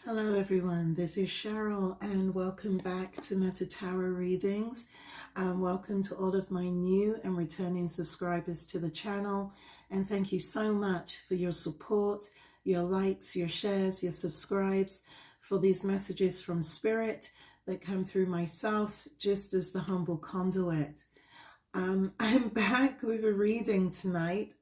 Hello everyone, this is Cheryl and welcome back to Meta Tarot Readings. Welcome to all of my new and returning subscribers to the channel, and thank you so much for your support, your likes, your shares, your subscribes, for these messages from Spirit that come through myself just as the humble conduit. I'm back with a reading tonight.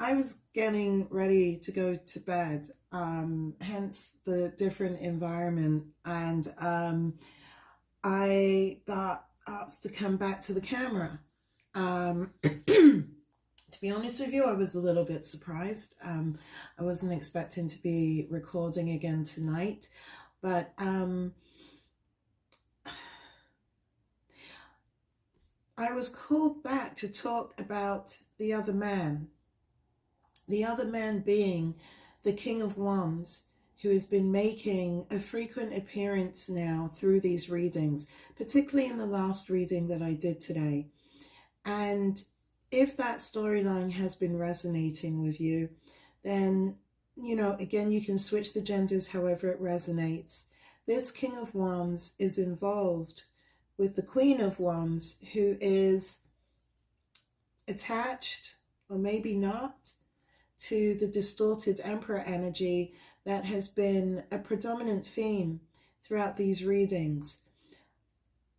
I was getting ready to go to bed, hence the different environment, and I got asked to come back to the camera. To be honest with you, I was a little bit surprised. I wasn't expecting to be recording again tonight, but I was called back to talk about the other man. The other man being the King of Wands, who has been making a frequent appearance now through these readings, particularly in the last reading that I did today. And if that storyline has been resonating with you, then, again, you can switch the genders however it resonates. This King of Wands is involved with the Queen of Wands, who is attached, or maybe not, to the distorted Emperor energy that has been a predominant theme throughout these readings.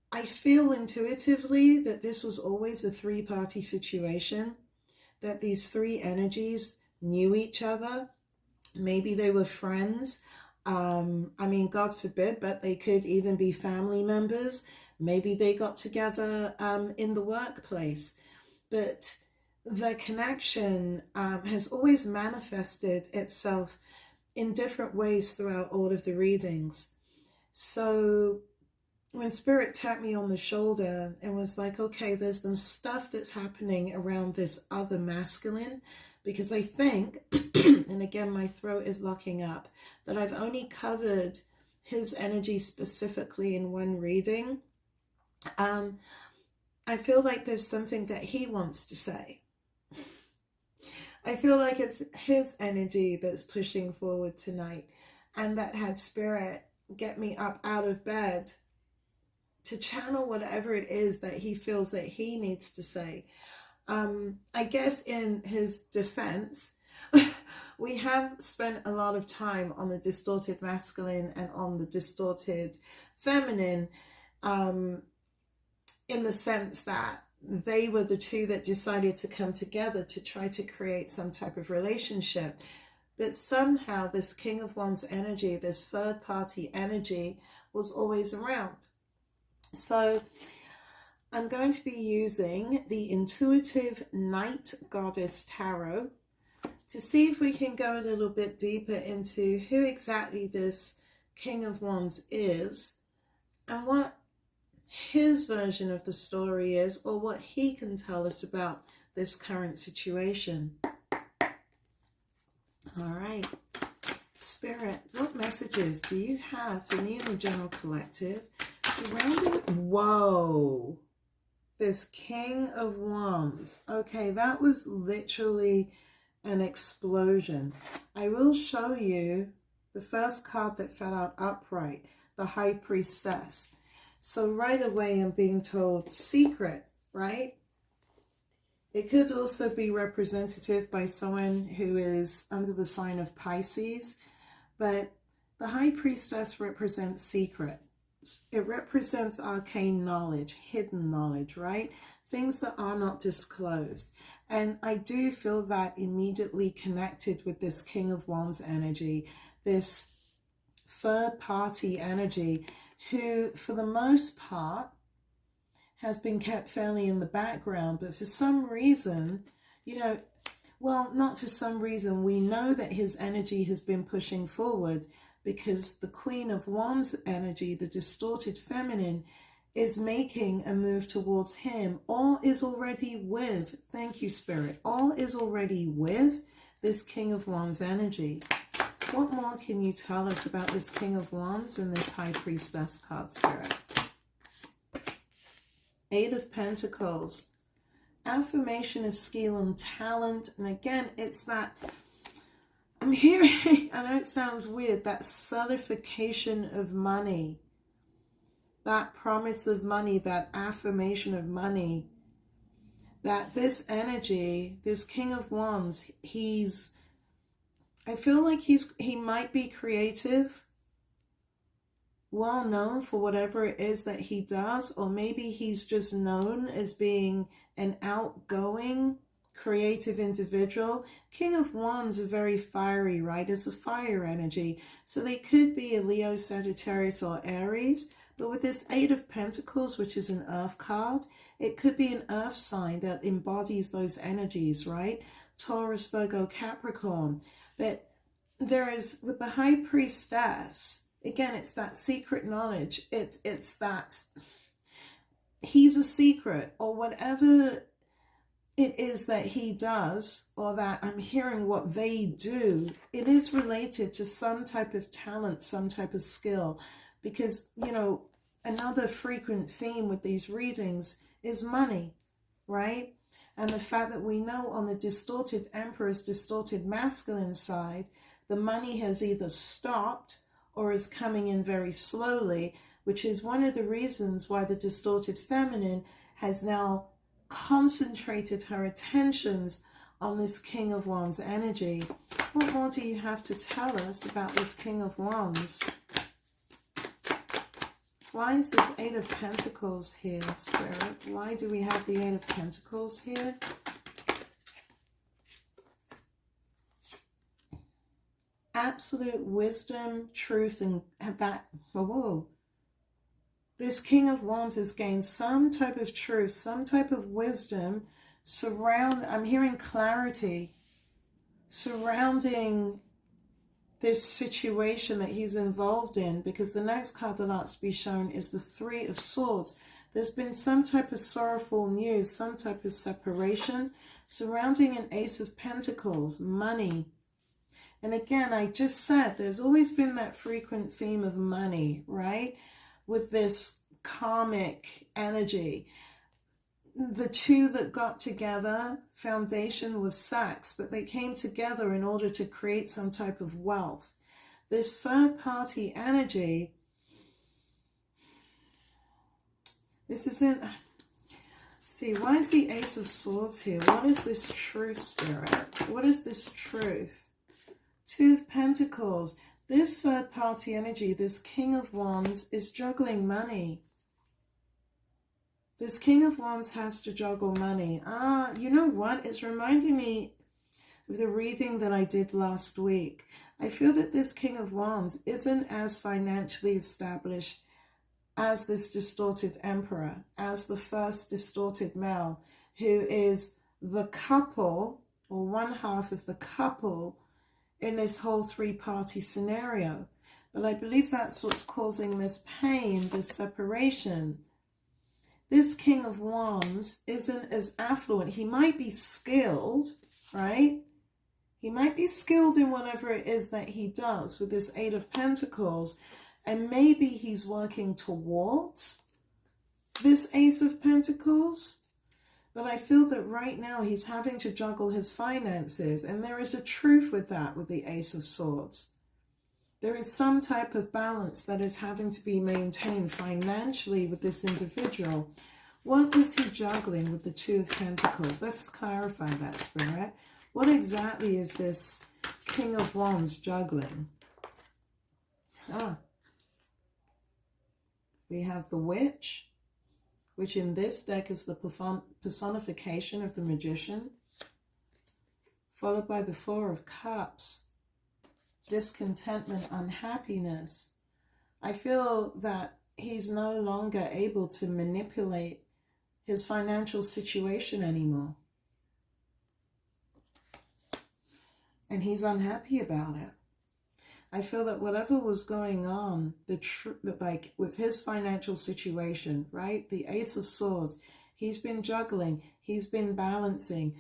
I feel intuitively that this was always a three-party situation, that these three energies knew each other. Maybe they were friends. God forbid, but they could even be family members. Maybe they got together in the workplace. But the connection has always manifested itself in different ways throughout all of the readings. So when Spirit tapped me on the shoulder and was like, okay, there's some stuff that's happening around this other masculine, because I think, and again, my throat is locking up, that I've only covered his energy specifically in one reading. I feel like there's something that he wants to say. I feel like it's his energy that's pushing forward tonight, and that had Spirit get me up out of bed to channel whatever it is that he feels that he needs to say. I guess in his defense, we have spent a lot of time on the distorted masculine and on the distorted feminine, in the sense that they were the two that decided to come together to try to create some type of relationship. But somehow this King of Wands energy, this third party energy, was always around. So I'm going to be using the Intuitive Night Goddess Tarot to see if we can go a little bit deeper into who exactly this King of Wands is and what his version of the story is, or what he can tell us about this current situation. All right, Spirit, what messages do you have for me in the general collective surrounding, whoa, this King of Wands? Okay, that was literally an explosion. I will show you the first card that fell out upright, the High Priestess. So right away I'm being told secret, right? It could also be representative by someone who is under the sign of Pisces, but the High Priestess represents secret. It represents arcane knowledge, hidden knowledge, right? Things that are not disclosed. And I do feel that immediately connected with this King of Wands energy, this third party energy, who for the most part has been kept fairly in the background, but for some reason, not for some reason, we know that his energy has been pushing forward, because the Queen of Wands energy, the distorted feminine, is making a move towards him, or is already with, thank you Spirit, or is already with this King of Wands energy. What more can you tell us about this King of Wands and this High Priestess card, Spirit? Eight of Pentacles. Affirmation of skill and talent. And again, it's that I'm hearing, I know it sounds weird, that solidification of money, that promise of money, that affirmation of money, that this energy, this King of Wands, I feel like he might be creative, well known for whatever it is that he does, or maybe he's just known as being an outgoing, creative individual. King of Wands are very fiery, right? It's a fire energy. So they could be a Leo, Sagittarius, or Aries. But with this Eight of Pentacles, which is an earth card, it could be an earth sign that embodies those energies, right? Taurus, Virgo, Capricorn. But there is, with the High Priestess, again, it's that secret knowledge. It's that he's a secret, or whatever it is that he does, or that I'm hearing what they do, it is related to some type of talent, some type of skill. Because, you know, another frequent theme with these readings is money, right? And the fact that we know on the distorted Emperor's distorted masculine side, the money has either stopped or is coming in very slowly, which is one of the reasons why the distorted feminine has now concentrated her attentions on this King of Wands energy. What more do you have to tell us about this King of Wands? Why is this Eight of Pentacles here, Spirit? Why do we have the Eight of Pentacles here? Absolute wisdom, truth, and that, whoa. This King of Wands has gained some type of truth, some type of wisdom I'm hearing clarity surrounding this situation that he's involved in, because the next card that ought to be shown is the Three of Swords. There's been some type of sorrowful news, some type of separation surrounding an Ace of Pentacles, money. And again, I just said there's always been that frequent theme of money, right? With this karmic energy. The two that got together, foundation was sex, but they came together in order to create some type of wealth. This third party energy, this isn't, see, why is the Ace of Swords here? What is this truth, Spirit? What is this truth? Two of Pentacles. This third party energy, this King of Wands, is juggling money. This King of Wands has to juggle money. You know what? It's reminding me of the reading that I did last week. I feel that this King of Wands isn't as financially established as this distorted Emperor, as the first distorted male, who is the couple, or one half of the couple, in this whole three-party scenario. But I believe that's what's causing this pain, this separation. This King of Wands isn't as affluent. He might be skilled, right? He might be skilled in whatever it is that he does with this Eight of Pentacles. And maybe he's working towards this Ace of Pentacles. But I feel that right now he's having to juggle his finances. And there is a truth with that, with the Ace of Swords. There is some type of balance that is having to be maintained financially with this individual. What is he juggling with the Two of Pentacles? Let's clarify that, Spirit. What exactly is this King of Wands juggling? We have the Witch, which in this deck is the personification of the Magician, followed by the Four of Cups. Discontentment, unhappiness. I feel that he's no longer able to manipulate his financial situation anymore. And he's unhappy about it. I feel that whatever was going on, like with his financial situation, right? The Ace of Swords, he's been juggling, he's been balancing.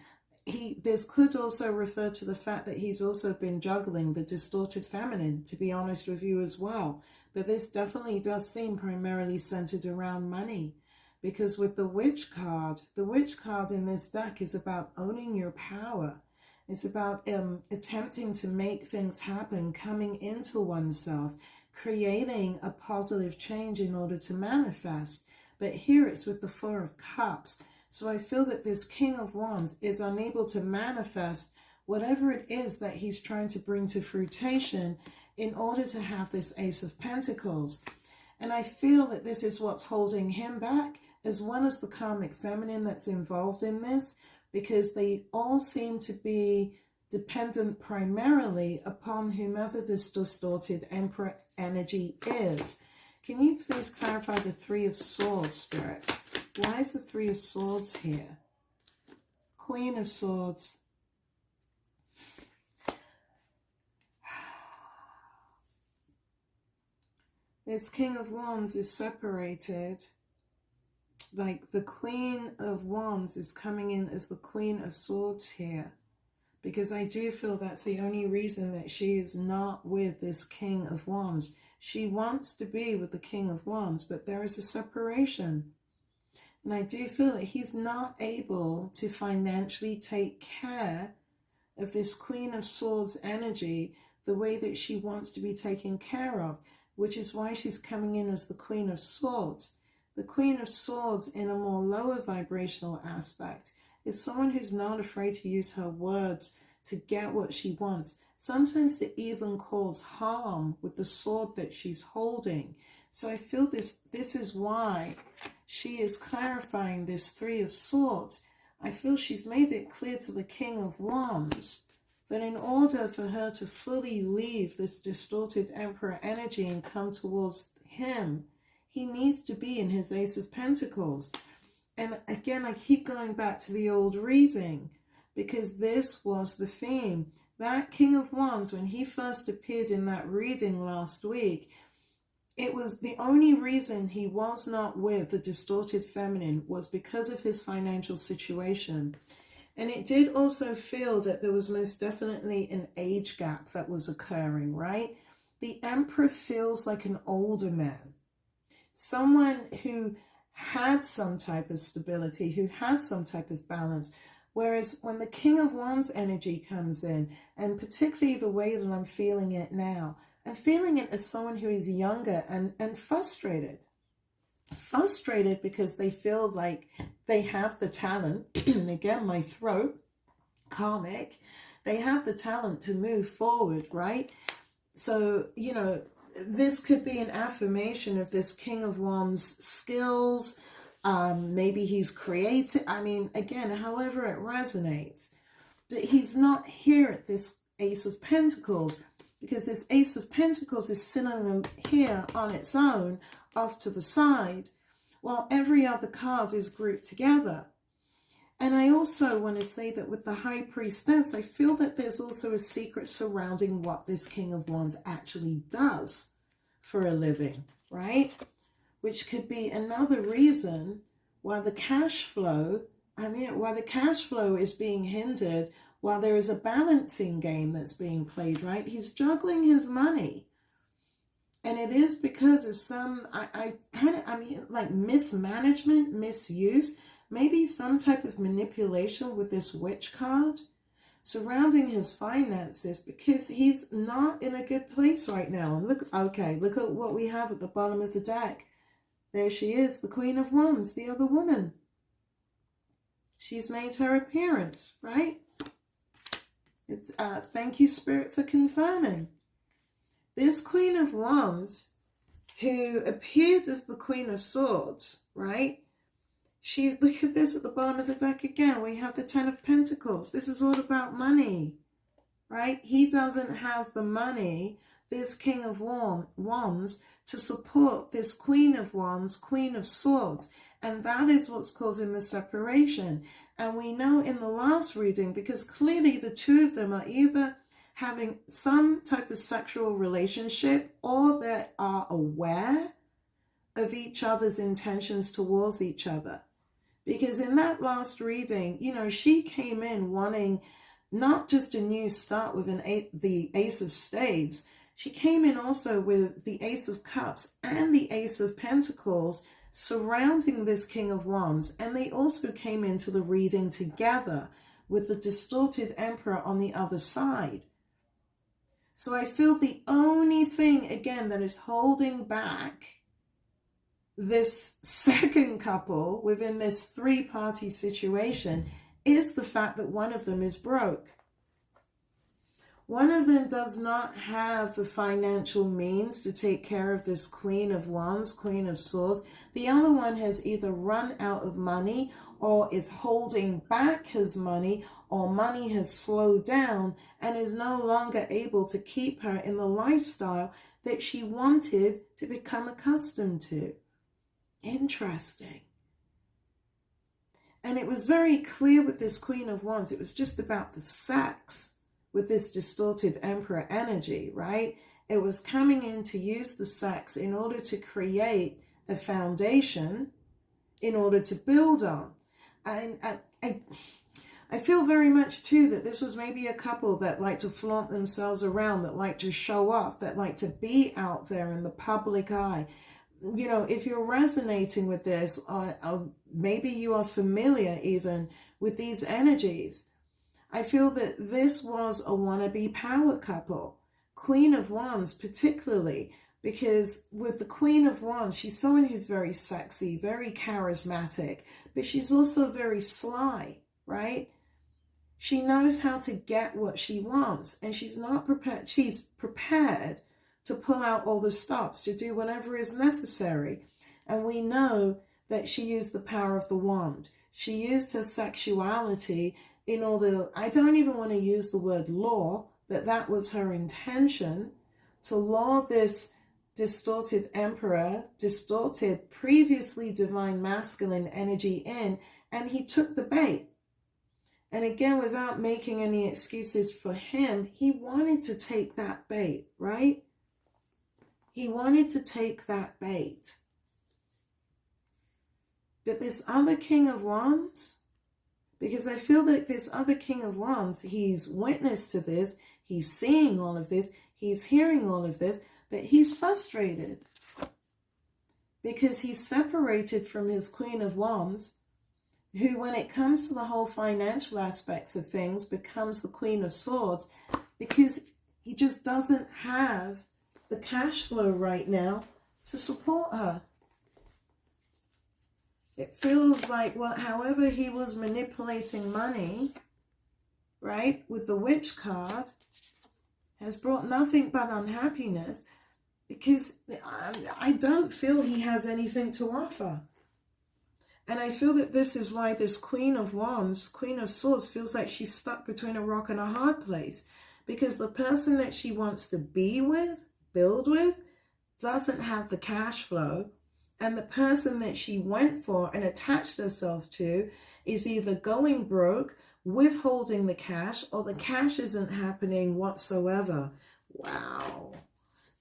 This could also refer to the fact that he's also been juggling the distorted feminine, to be honest with you as well. But this definitely does seem primarily centered around money. Because with the Witch card in this deck is about owning your power. It's about attempting to make things happen, coming into oneself, creating a positive change in order to manifest. But here it's with the Four of Cups. So I feel that this King of Wands is unable to manifest whatever it is that he's trying to bring to fruition in order to have this Ace of Pentacles. And I feel that this is what's holding him back, as well as the karmic feminine that's involved in this, because they all seem to be dependent primarily upon whomever this distorted Emperor energy is. Can you please clarify the Three of Swords, Spirit? Why is the Three of Swords here? Queen of Swords. This King of Wands is separated. Like the Queen of Wands is coming in as the Queen of Swords here. Because I do feel that's the only reason that she is not with this King of Wands. She wants to be with the King of Wands, but there is a separation. And I do feel that he's not able to financially take care of this Queen of Swords energy the way that she wants to be taken care of, which is why she's coming in as the Queen of Swords. The Queen of Swords in a more lower vibrational aspect is someone who's not afraid to use her words to get what she wants. Sometimes to even cause harm with the sword that she's holding. So I feel this is why she is clarifying this Three of Swords. I feel she's made it clear to the King of Wands that in order for her to fully leave this distorted Emperor energy and come towards him, he needs to be in his Ace of Pentacles. And again, I keep going back to the old reading because this was the theme. That King of Wands, when he first appeared in that reading last week, it was the only reason he was not with the distorted feminine was because of his financial situation. And it did also feel that there was most definitely an age gap that was occurring, right? The Emperor feels like an older man. Someone who had some type of stability, who had some type of balance. Whereas when the King of Wands energy comes in, and particularly the way that I'm feeling it now, I'm feeling it as someone who is younger and frustrated. Frustrated because they feel like they have the talent, and again, my throat, karmic, they have the talent to move forward, right? So, you know, this could be an affirmation of this King of Wands skills. Maybe he's creative. I mean, again, however it resonates. But he's not here at this Ace of Pentacles because this Ace of Pentacles is sitting here on its own off to the side while every other card is grouped together. And I also want to say that with the High Priestess, I feel that there's also a secret surrounding what this King of Wands actually does for a living, right? Which could be another reason why the cash flow, why the cash flow is being hindered while there is a balancing game that's being played, right? He's juggling his money. And it is because of some, like mismanagement, misuse, maybe some type of manipulation with this Witch card surrounding his finances because he's not in a good place right now. And look at what we have at the bottom of the deck. There she is, the Queen of Wands, the other woman. She's made her appearance, right? It's, thank you, Spirit, for confirming. This Queen of Wands, who appeared as the Queen of Swords, right? Look at this at the bottom of the deck again. We have the Ten of Pentacles. This is all about money, right? He doesn't have the money, this King of Wands, to support this Queen of Wands, Queen of Swords. And that is what's causing the separation. And we know in the last reading, because clearly the two of them are either having some type of sexual relationship or they are aware of each other's intentions towards each other. Because in that last reading, you know, she came in wanting not just a new start with the Ace of Spades. She came in also with the Ace of Cups and the Ace of Pentacles surrounding this King of Wands. And they also came into the reading together. with the distorted Emperor on the other side. So I feel the only thing, again, that is holding back this second couple within this three-party situation is the fact that one of them is broke. One of them does not have the financial means to take care of this Queen of Wands, Queen of Swords. The other one has either run out of money or is holding back his money, or money has slowed down and is no longer able to keep her in the lifestyle that she wanted to become accustomed to. Interesting. And it was very clear with this Queen of Wands, it was just about the sex with this distorted Emperor energy, right? It was coming in to use the sex in order to create a foundation in order to build on. And I feel very much too that this was maybe a couple that like to flaunt themselves around, that like to show off, that like to be out there in the public eye. You know, if you're resonating with this, or maybe you are familiar even with these energies, I feel that this was a wannabe power couple. Queen of Wands particularly, because with the Queen of Wands, she's someone who's very sexy, very charismatic, but she's also very sly, right? She knows how to get what she wants, and she's not prepared. She's prepared to pull out all the stops, to do whatever is necessary. And we know that she used the power of the wand. She used her sexuality in order, I don't even want to use the word law, but that was her intention, to law this distorted Emperor, distorted previously divine masculine energy in, and he took the bait. And again, without making any excuses for him, he wanted to take that bait, right? He wanted to take that bait. But this other King of Wands, because I feel that this other King of Wands, he's witness to this, he's seeing all of this, he's hearing all of this, but he's frustrated because he's separated from his Queen of Wands, who, when it comes to the whole financial aspects of things, becomes the Queen of Swords, because he just doesn't have the cash flow right now to support her. It feels like, well, however he was manipulating money, right, with the Witch card, has brought nothing but unhappiness, because I don't feel he has anything to offer. And I feel that this is why this Queen of Wands, Queen of Swords, feels like she's stuck between a rock and a hard place, because the person that she wants to be with, build with, doesn't have the cash flow. And the person that she went for and attached herself to is either going broke, withholding the cash, or the cash isn't happening whatsoever. Wow.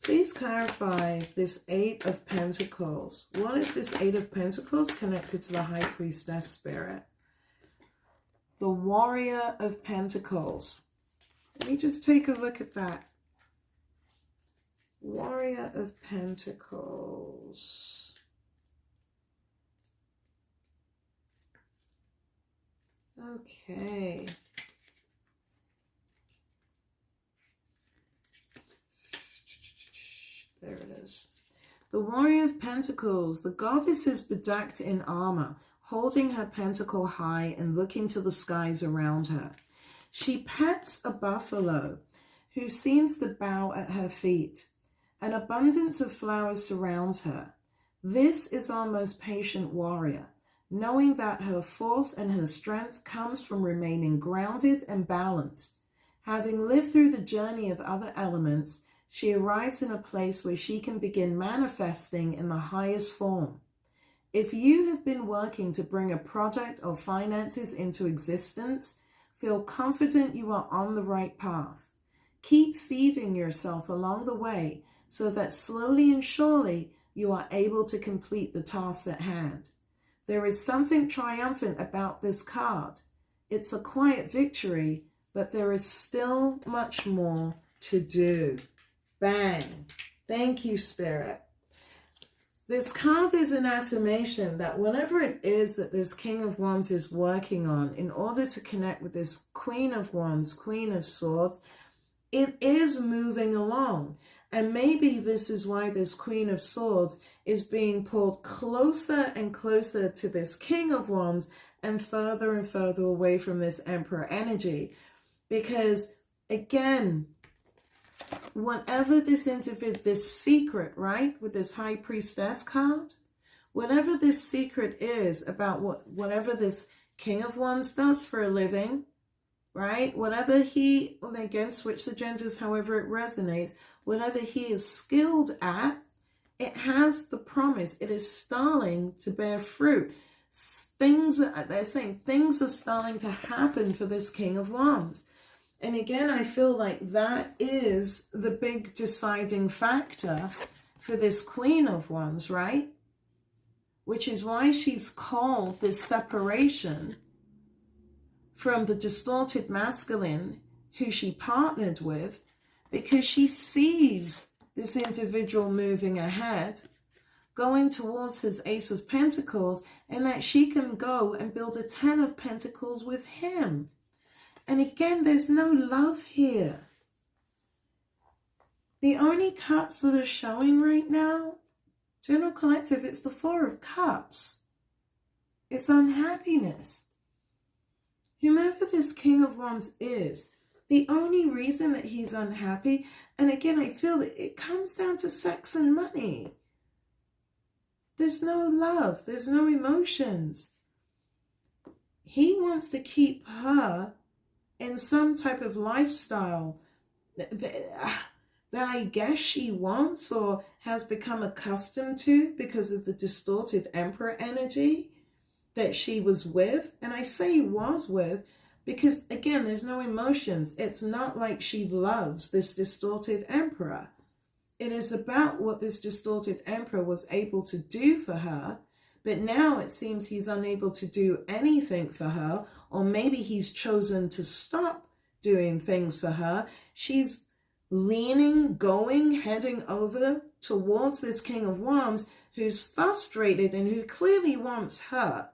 Please clarify this Eight of Pentacles. What is this Eight of Pentacles connected to the High Priestess spirit? The Warrior of Pentacles. Let me just take a look at that. Warrior of Pentacles. Okay. There it is. The Warrior of Pentacles. The goddess is bedecked in armor, holding her pentacle high and looking to the skies around her. She pets a buffalo who seems to bow at her feet. An abundance of flowers surrounds her. This is our most patient warrior, knowing that her force and her strength comes from remaining grounded and balanced. Having lived through the journey of other elements, she arrives in a place where she can begin manifesting in the highest form. If you have been working to bring a project or finances into existence, feel confident you are on the right path. Keep feeding yourself along the way so that slowly and surely you are able to complete the tasks at hand. There is something triumphant about this card. It's a quiet victory, but there is still much more to do. Bang. Thank you, Spirit. This card is an affirmation that whatever it is that this King of Wands is working on in order to connect with this Queen of Wands, Queen of Swords, it is moving along. And maybe this is why this Queen of Swords is being pulled closer and closer to this King of Wands and further away from this Emperor energy. Because again, whatever this individual, this secret, right, with this High Priestess card, whatever this secret is about whatever this King of Wands does for a living, right, whatever he, again, switch the genders however it resonates, whatever he is skilled at, it has the promise, it is starting to bear fruit. They're saying things are starting to happen for this King of Wands. And again, I feel like that is the big deciding factor for this Queen of Wands, right? Which is why she's called this separation from the distorted masculine who she partnered with, because she sees this individual moving ahead, going towards his Ace of Pentacles, and that she can go and build a 10 of Pentacles with him. And again, there's no love here. The only cups that are showing right now, General Collective, it's the Four of Cups. It's unhappiness. Whomever this King of Wands is, the only reason that he's unhappy, and again, I feel that it comes down to sex and money. There's no love. There's no emotions. He wants to keep her in some type of lifestyle that I guess she wants or has become accustomed to because of the distorted Emperor energy that she was with. And I say was with because, again, there's no emotions. It's not like she loves this distorted Emperor. It is about what this distorted Emperor was able to do for her. But now it seems he's unable to do anything for her, or maybe he's chosen to stop doing things for her. She's leaning, heading over towards this King of Wands who's frustrated and who clearly wants her.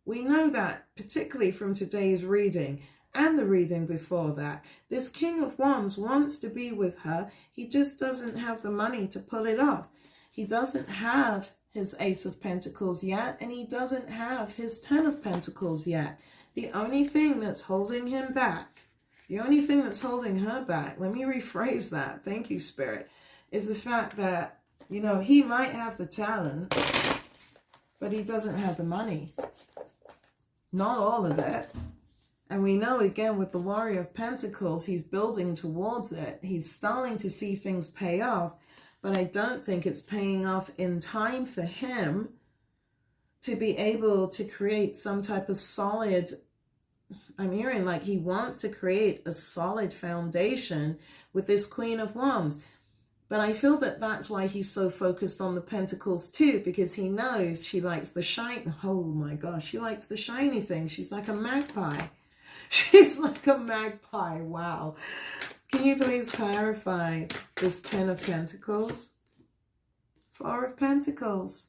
We know that, particularly from today's reading and the reading before that. This King of Wands wants to be with her. He just doesn't have the money to pull it off. He doesn't have his Ace of Pentacles yet, and he doesn't have his 10 of Pentacles yet. The only thing that's holding him back, the only thing that's holding her back, let me rephrase that, thank you, Spirit, is the fact that, you know, he might have the talent, but he doesn't have the money. Not all of it. And we know, again, with the Warrior of Pentacles, he's building towards it. He's starting to see things pay off. But I don't think it's paying off in time for him to be able to create some type of solid, I'm hearing like he wants to create a solid foundation with this Queen of Wands. But I feel that that's why he's so focused on the Pentacles too, because he knows she likes the shine. Oh my gosh, she likes the shiny thing. She's like a magpie. She's like a magpie. Wow. Can you please clarify this 10 of Pentacles? 4 of Pentacles.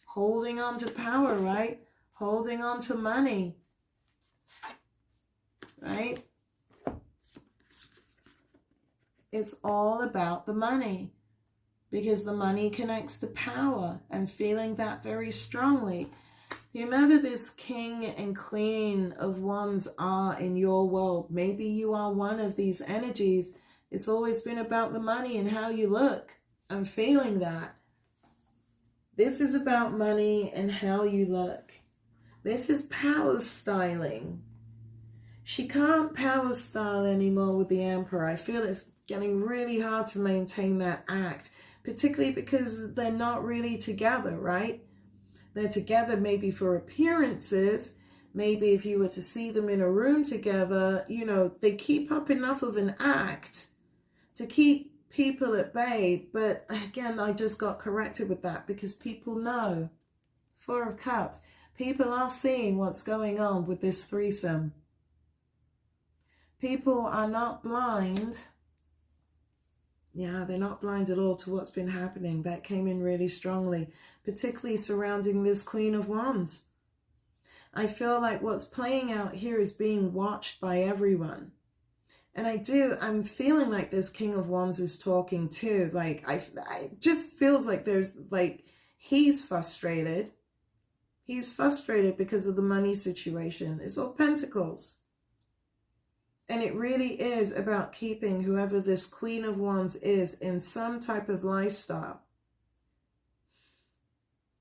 Holding on to power, right? Holding on to money. Right? It's all about the money. Because the money connects to power and feeling that very strongly. Whomever this King and Queen of Wands are in your world, maybe you are one of these energies. It's always been about the money and how you look. I'm feeling that. This is about money and how you look. This is power styling. She can't power style anymore with the Emperor. I feel it's getting really hard to maintain that act, particularly because they're not really together, right? They're together maybe for appearances. Maybe if you were to see them in a room together, you know, they keep up enough of an act to keep people at bay. But again, I just got corrected with that because people know. 4 of Cups. People are seeing what's going on with this threesome. People are not blind. Yeah, they're not blind at all to what's been happening. That came in really strongly, particularly surrounding this Queen of Wands. I feel like what's playing out here is being watched by everyone. And I'm feeling like this King of Wands is talking too. Like, it just feels like he's frustrated. He's frustrated because of the money situation. It's all Pentacles. And it really is about keeping whoever this Queen of Wands is in some type of lifestyle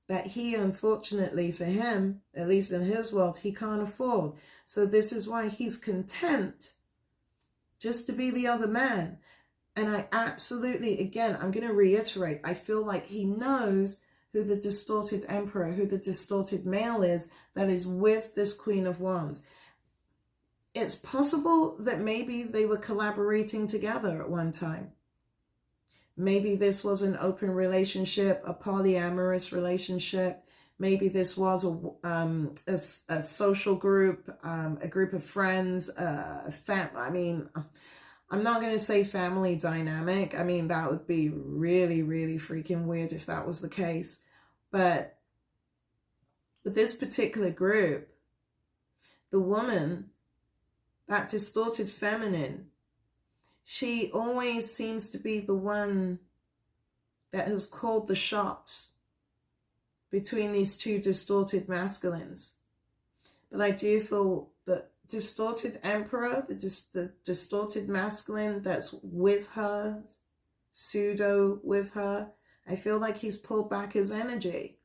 that he, unfortunately for him, at least in his world, he can't afford. So this is why he's content just to be the other man. And I absolutely, again, I'm going to reiterate, I feel like he knows who the distorted emperor, who the distorted male is that is with this Queen of Wands. It's possible that maybe they were collaborating together at one time. Maybe this was an open relationship, a polyamorous relationship. Maybe this was a social group, a group of friends, I mean, I'm not going to say family dynamic. I mean, that would be really, really freaking weird if that was the case. But with this particular group, the woman, that distorted feminine, she always seems to be the one that has called the shots between these two distorted masculines. But I do feel that distorted emperor, the distorted masculine that's with her, pseudo with her, I feel like he's pulled back his energy.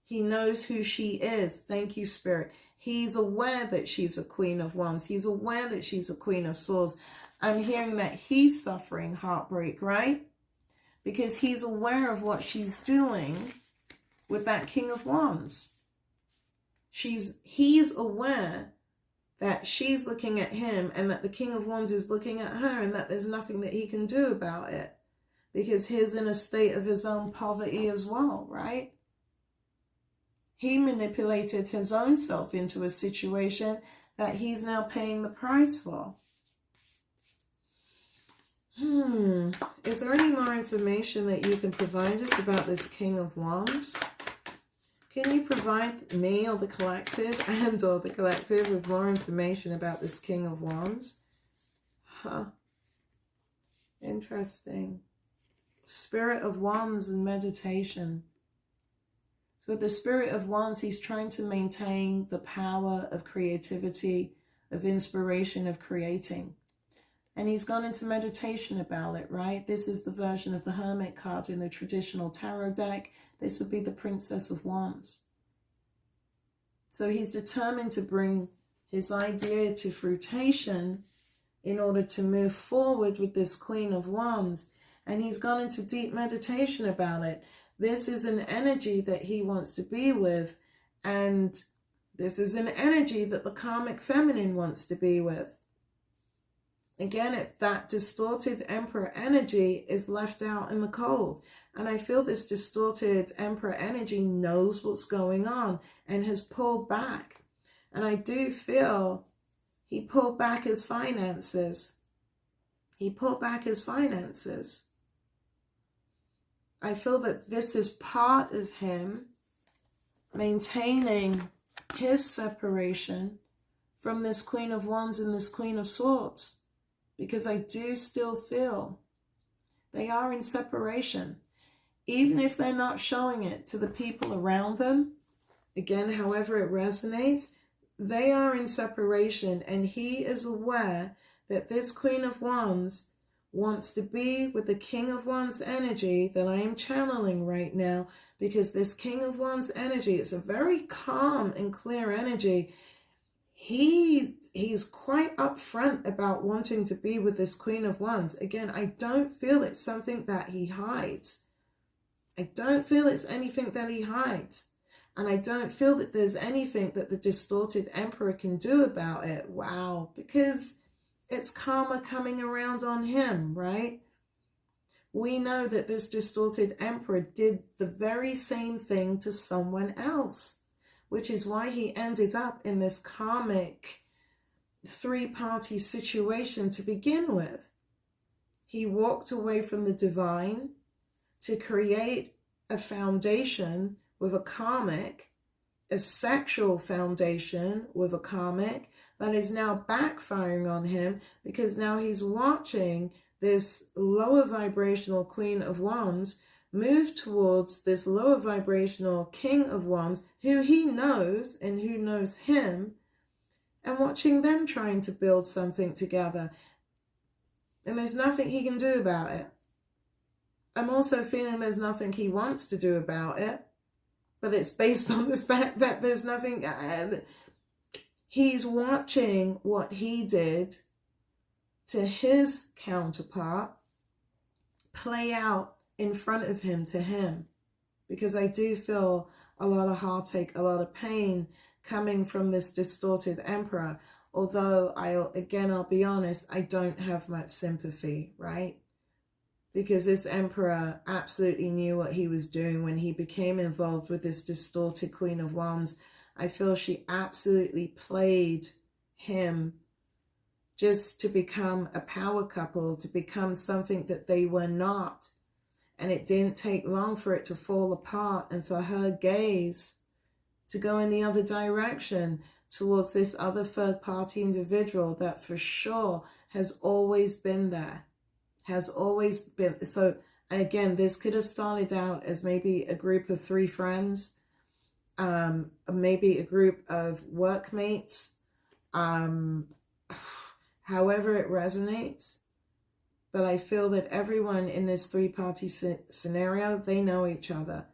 He knows who she is. Thank you, Spirit. He's aware that she's a Queen of Wands. He's aware that she's a Queen of Swords. I'm hearing that he's suffering heartbreak, right? Because he's aware of what she's doing with that King of Wands. He's aware that she's looking at him and that the King of Wands is looking at her, and that there's nothing that he can do about it because he's in a state of his own poverty as well, right? He manipulated his own self into a situation that he's now paying the price for. Is there any more information that you can provide us about this King of Wands? Can you provide me or the collective with more information about this King of Wands? Interesting. Spirit of Wands and meditation. So with the Spirit of Wands, he's trying to maintain the power of creativity, of inspiration, of creating. And he's gone into meditation about it, right? This is the version of the Hermit card in the traditional tarot deck. This would be the Princess of Wands. So he's determined to bring his idea to fruition in order to move forward with this Queen of Wands. And he's gone into deep meditation about it. This is an energy that he wants to be with. And this is an energy that the karmic feminine wants to be with. Again, if that distorted emperor energy is left out in the cold. And I feel this distorted emperor energy knows what's going on and has pulled back. And I do feel he pulled back his finances. He pulled back his finances. I feel that this is part of him maintaining his separation from this Queen of Wands and this Queen of Swords. Because I do still feel they are in separation. Even if they're not showing it to the people around them, again, however it resonates, they are in separation. And he is aware that this Queen of Wands wants to be with the King of Wands energy that I am channeling right now. Because this King of Wands energy, it's a very calm and clear energy. He's quite upfront about wanting to be with this Queen of Wands. Again, I don't feel it's something that he hides. I don't feel it's anything that he hides. And I don't feel that there's anything that the distorted emperor can do about it. Wow. Because it's karma coming around on him, right? We know that this distorted emperor did the very same thing to someone else, which is why he ended up in this karmic three-party situation to begin with. He walked away from the divine to create a foundation with a karmic, a sexual foundation with a karmic that is now backfiring on him, because now he's watching this lower vibrational Queen of Wands move towards this lower vibrational King of Wands, who he knows and who knows him, and watching them trying to build something together. And there's nothing he can do about it. I'm also feeling there's nothing he wants to do about it, but it's based on the fact that there's nothing. He's watching what he did to his counterpart play out in front of him to him. Because I do feel a lot of heartache, a lot of pain coming from this distorted emperor. Although I'll be honest, I don't have much sympathy, right? Because this emperor absolutely knew what he was doing when he became involved with this distorted Queen of Wands. I feel she absolutely played him just to become a power couple, to become something that they were not. And it didn't take long for it to fall apart and for her gaze to go in the other direction towards this other third-party individual that for sure has always been there. Has always been. So again, this could have started out as maybe a group of 3 friends, maybe a group of workmates, however it resonates. But I feel that everyone in this 3-party scenario, they know each other.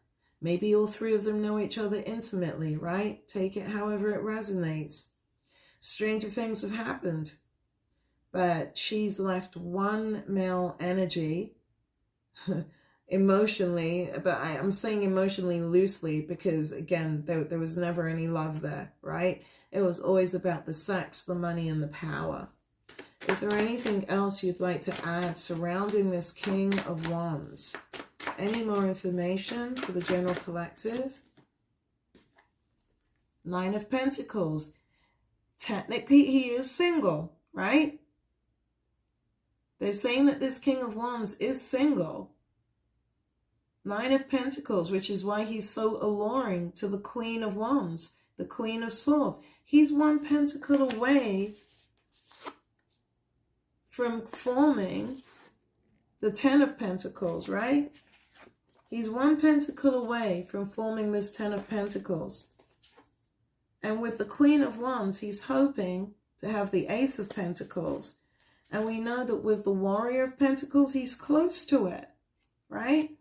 Maybe all 3 of them know each other intimately, right? Take it however it resonates. Stranger things have happened. But she's left one male energy emotionally, but I'm saying emotionally loosely because, again, there was never any love there, right? It was always about the sex, the money, and the power. Is there anything else you'd like to add surrounding this King of Wands? Any more information for the general collective? 9 of Pentacles. Technically, he is single, right? They're saying that this King of Wands is single. 9 of Pentacles, which is why he's so alluring to the Queen of Wands, the Queen of Swords. He's 1 pentacle away from forming the 10 of Pentacles, right? He's 1 pentacle away from forming this 10 of Pentacles. And with the Queen of Wands, he's hoping to have the Ace of Pentacles. And we know that with the Warrior of Pentacles, he's close to it, right?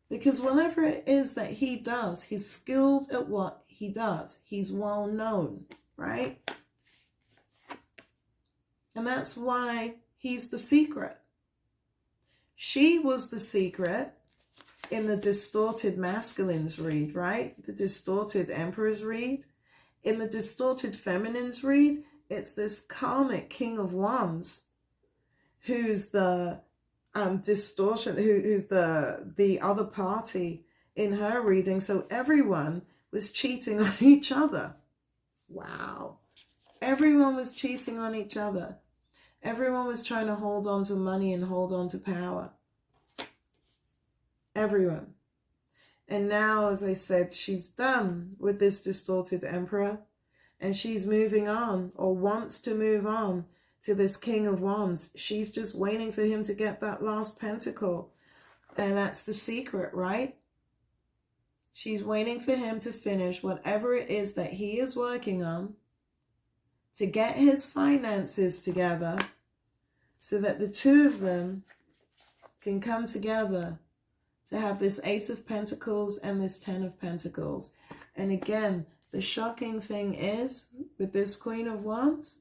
Because whatever it is that he does, he's skilled at what he does. He's well known, right? And that's why he's the secret. She was the secret in the distorted masculines read, right? The distorted emperors read. In the distorted feminines read, it's this karmic King of Wands who's the distortion, who's the other party in her reading. So everyone was cheating on each other. Wow. Everyone was cheating on each other. Everyone was trying to hold on to money and hold on to power. Everyone. And now, as I said, she's done with this distorted emperor, and she's moving on, or wants to move on, to this King of Wands. She's just waiting for him to get that last pentacle. And that's the secret, right? She's waiting for him to finish whatever it is that he is working on, to get his finances together, so that the 2 of them can come together to have this Ace of Pentacles and this 10 of Pentacles. And again, the shocking thing is, with this Queen of Wands,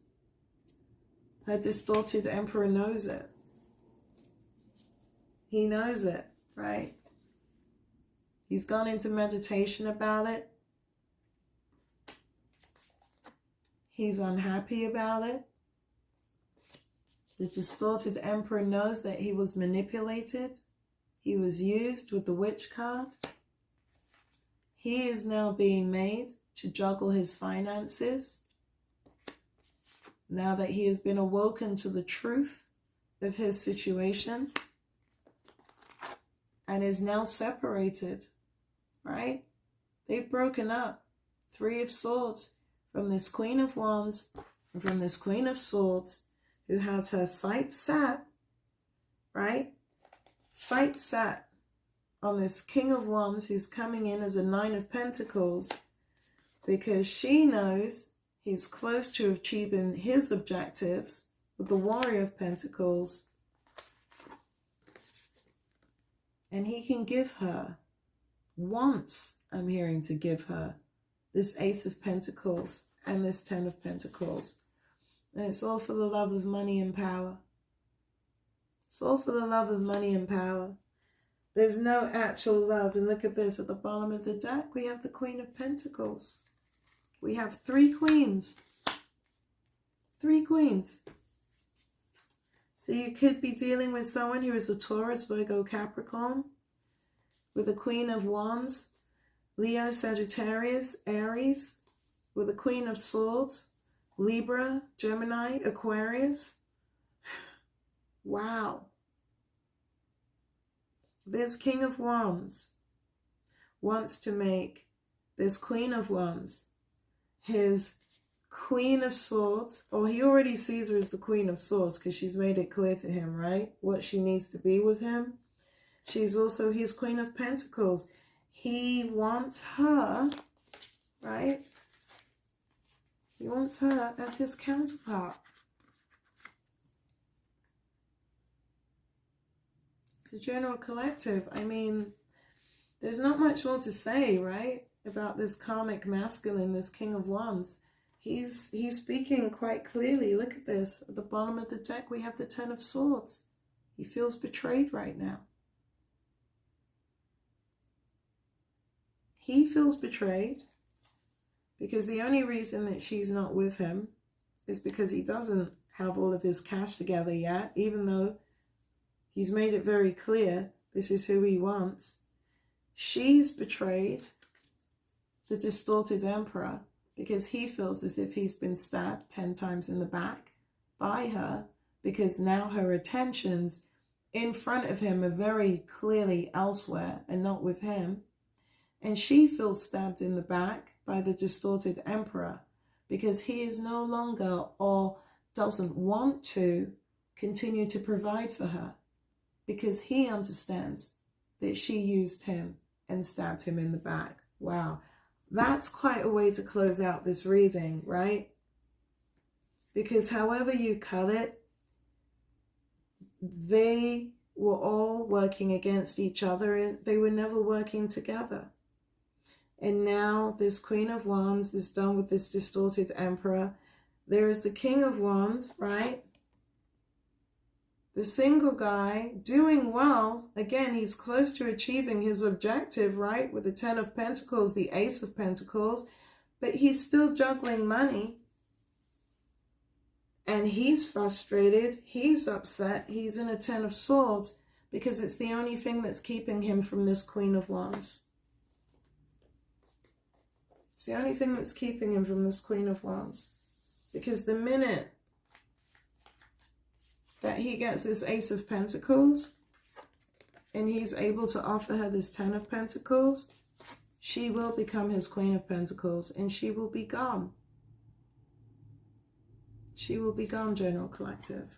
her distorted emperor knows it. He knows it, right? He's gone into meditation about it. He's unhappy about it. The distorted emperor knows that he was manipulated. He was used with the witch card. He is now being made to juggle his finances. Now that he has been awoken to the truth of his situation and is now separated, right? They've broken up. Three of Swords from this Queen of Wands and from this Queen of Swords, who has her sights set, right? Sights set on this King of Wands who's coming in as a Nine of Pentacles, because she knows he's close to achieving his objectives with the Warrior of Pentacles. And he can give her, wants, I'm hearing, to give her this Ace of Pentacles and this Ten of Pentacles. And it's all for the love of money and power. It's all for the love of money and power. There's no actual love. And look at this, at the bottom of the deck, we have the Queen of Pentacles. We have three queens. Three queens. So you could be dealing with someone who is a Taurus, Virgo, Capricorn, with a Queen of Wands, Leo, Sagittarius, Aries, with a Queen of Swords, Libra, Gemini, Aquarius. Wow. This King of Wands wants to make this Queen of Wands his Queen of Swords, or he already sees her as the Queen of Swords because she's made it clear to him, right, what she needs to be with him. She's also his Queen of Pentacles. He wants her, right? He wants her as his counterpart. It's a general collective. I mean, there's not much more to say, right, about this karmic masculine, this King of Wands. He's speaking quite clearly. Look at this. At the bottom of the deck, we have the Ten of Swords. He feels betrayed right now. He feels betrayed because the only reason that she's not with him is because he doesn't have all of his cash together yet, even though he's made it very clear this is who he wants. She's betrayed the distorted Emperor because he feels as if he's been stabbed 10 times in the back by her, because now her attentions in front of him are very clearly elsewhere and not with him. And she feels stabbed in the back by the distorted Emperor because he is no longer, or doesn't want to, continue to provide for her, because he understands that she used him and stabbed him in the back. Wow. That's quite a way to close out this reading, right? Because however you cut it, they were all working against each other and they were never working together. And now this Queen of Wands is done with this distorted Emperor. There is the King of Wands, right? The single guy doing well. Again, he's close to achieving his objective, right? With the Ten of Pentacles, the Ace of Pentacles. But he's still juggling money. And he's frustrated. He's upset. He's in a Ten of Swords because it's the only thing that's keeping him from this Queen of Wands. It's the only thing that's keeping him from this Queen of Wands. Because the minute that he gets this Ace of Pentacles and he's able to offer her this Ten of Pentacles, she will become his Queen of Pentacles and she will be gone. She will be gone, General Collective.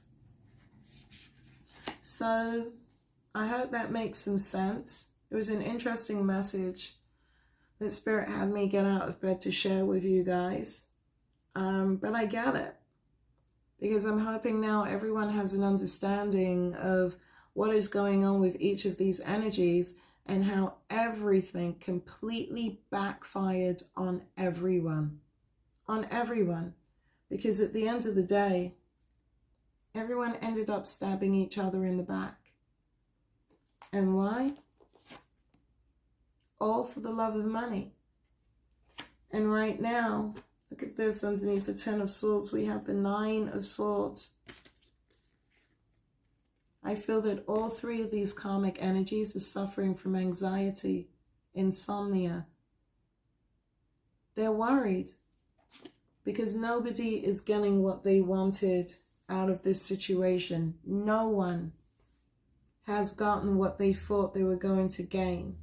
So I hope that makes some sense. It was an interesting message that Spirit had me get out of bed to share with you guys. But I get it. Because I'm hoping now everyone has an understanding of what is going on with each of these energies and how everything completely backfired on everyone. On everyone. Because at the end of the day, everyone ended up stabbing each other in the back. And why? All for the love of money. And right now, look at this, underneath the Ten of Swords, we have the Nine of Swords. I feel that all three of these karmic energies are suffering from anxiety, insomnia. They're worried because nobody is getting what they wanted out of this situation. No one has gotten what they thought they were going to gain.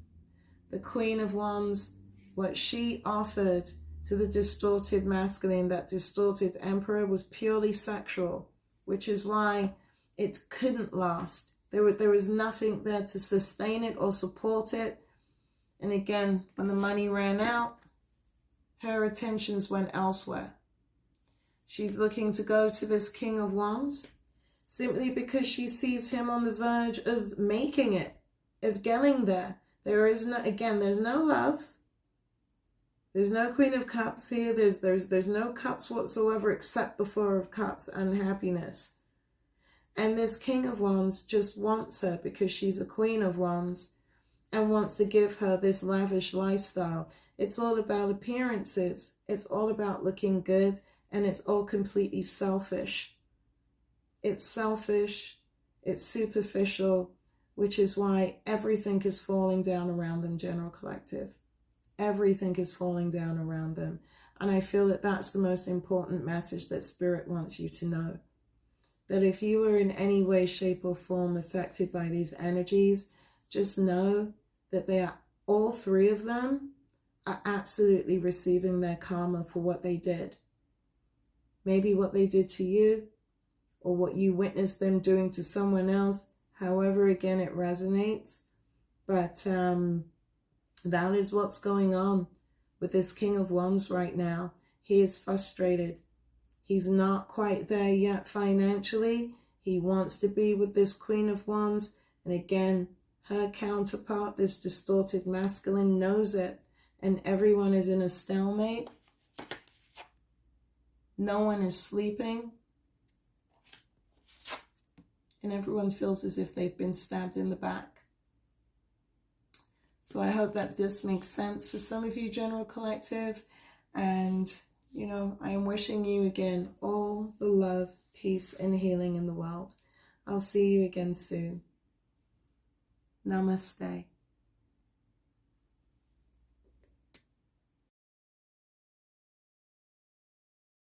The Queen of Wands, what she offered to the distorted masculine, that distorted emperor, was purely sexual, which is why it couldn't last. There was nothing there to sustain it or support it. And again, when the money ran out, her attentions went elsewhere. She's looking to go to this King of Wands simply because she sees him on the verge of making it, of getting there. There is no, again, there's no love. There's no Queen of Cups here. There's no cups whatsoever except the Four of Cups and happiness. And this King of Wands just wants her because she's a Queen of Wands and wants to give her this lavish lifestyle. It's all about appearances. It's all about looking good, and it's all completely selfish. It's selfish, it's superficial, which is why everything is falling down around them, General Collective. Everything is falling down around them. And I feel that that's the most important message that Spirit wants you to know. That if you are in any way, shape or form affected by these energies, just know that they are, all three of them are absolutely receiving their karma for what they did. Maybe what they did to you, or what you witnessed them doing to someone else. However, again, it resonates. But that is what's going on with this King of Wands right now. He is frustrated. He's not quite there yet financially. He wants to be with this Queen of Wands. And again, her counterpart, this distorted masculine, knows it. And everyone is in a stalemate. No one is sleeping. And everyone feels as if they've been stabbed in the back. So I hope that this makes sense for some of you, General Collective. And, you know, I am wishing you again all the love, peace, and healing in the world. I'll see you again soon. Namaste.